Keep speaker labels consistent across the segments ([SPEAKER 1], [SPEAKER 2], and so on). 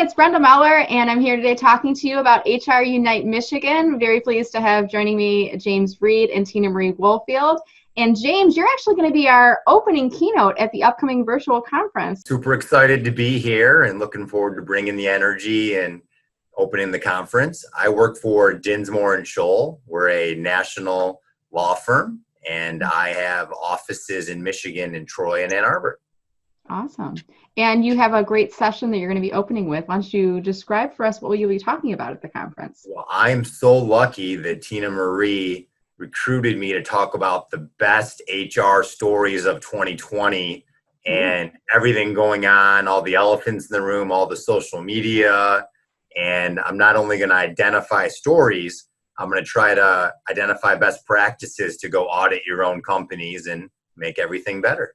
[SPEAKER 1] it's Brenda Meller, and I'm here today talking to you about HRUnite Michigan. Very pleased to have joining me James Reid and Tina Marie Woolfield. And James, you're actually going to be our opening keynote at the upcoming virtual conference.
[SPEAKER 2] Super excited to be here and looking forward to bringing the energy and opening the conference. I work for Dinsmore and Shohl. We're a national law firm, and I have offices in Michigan, in Troy, and Ann Arbor.
[SPEAKER 1] Awesome. And you have a great session that you're going to be opening with. Why don't you describe for us what you'll be talking about at the conference?
[SPEAKER 2] Well, I'm so lucky that Tina Marie recruited me to talk about the best HR stories of 2020 and everything going on, all the elephants in the room, all the social media. And I'm not only going to identify stories, I'm going to try to identify best practices to go audit your own companies and make everything better.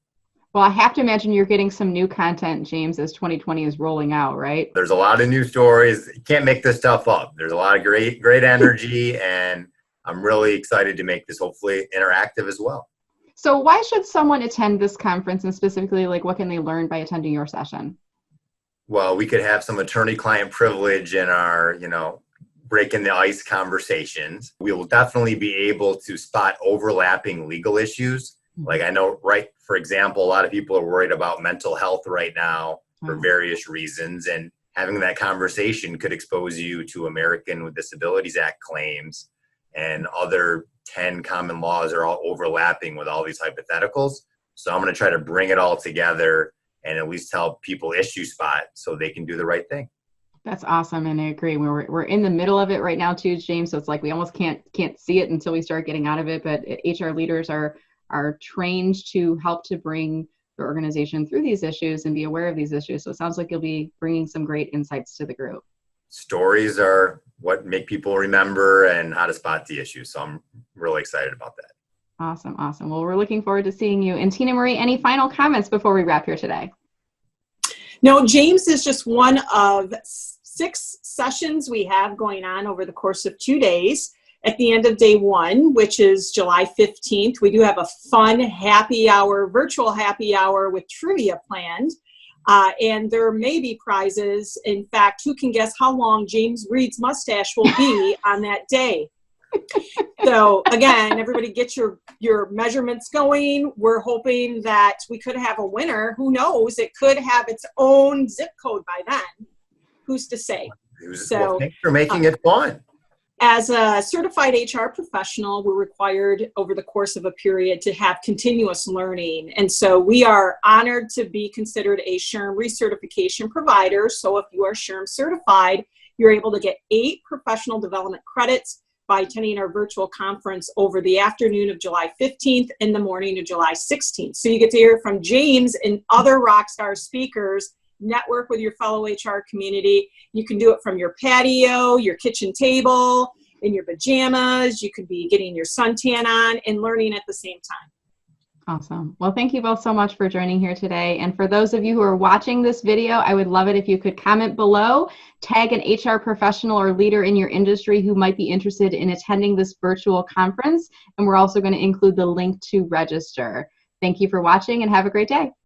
[SPEAKER 1] Well, I have to imagine you're getting some new content, James, as 2020 is rolling out, right?
[SPEAKER 2] There's a lot of new stories. You can't make this stuff up. There's a lot of great energy, and I'm really excited to make this hopefully interactive as well.
[SPEAKER 1] So why should someone attend this conference, and specifically, like, what can they learn by attending your session?
[SPEAKER 2] Well, we could have some attorney-client privilege in our, breaking the ice conversations. We will definitely be able to spot overlapping legal issues. Like, I know, right, for example, a lot of people are worried about mental health right now for various reasons, and having that conversation could expose you to American with Disabilities Act claims, and other 10 common laws are all overlapping with all these hypotheticals. So I'm going to try to bring it all together and at least help people issue spot so they can do the right thing.
[SPEAKER 1] That's awesome, and I agree. We're in the middle of it right now too, James. So it's like we almost can't see it until we start getting out of it. But HR leaders are trained to help to bring the organization through these issues and be aware of these issues. So it sounds like you'll be bringing some great insights to the group.
[SPEAKER 2] Stories are what make people remember and how to spot the issues. So I'm really excited about that.
[SPEAKER 1] Awesome. Well, we're looking forward to seeing you. And Tina Marie, any final comments before we wrap here today?
[SPEAKER 3] No, James is just one of 6 sessions we have going on over the course of 2 days. At the end of day 1, which is July 15th, we do have a fun happy hour, virtual happy hour with trivia planned. And there may be prizes. In fact, who can guess how long James Reid's mustache will be on that day? So again, everybody get your measurements going. We're hoping that we could have a winner. Who knows? It could have its own zip code by then. Who's to say?
[SPEAKER 2] Well, thanks for making it fun.
[SPEAKER 3] As a certified HR professional, we're required over the course of a period to have continuous learning. And so we are honored to be considered a SHRM recertification provider. So if you are SHRM certified, you're able to get 8 professional development credits by attending our virtual conference over the afternoon of July 15th and the morning of July 16th. So you get to hear from James and other rockstar speakers, network with your fellow HR community. You can do it from your patio, your kitchen table, in your pajamas. You could be getting your suntan on and learning at the same time.
[SPEAKER 1] Awesome. Well, thank you both so much for joining here today. And for those of you who are watching this video, I would love it if you could comment below, tag an HR professional or leader in your industry who might be interested in attending this virtual conference. And we're also going to include the link to register. Thank you for watching and have a great day.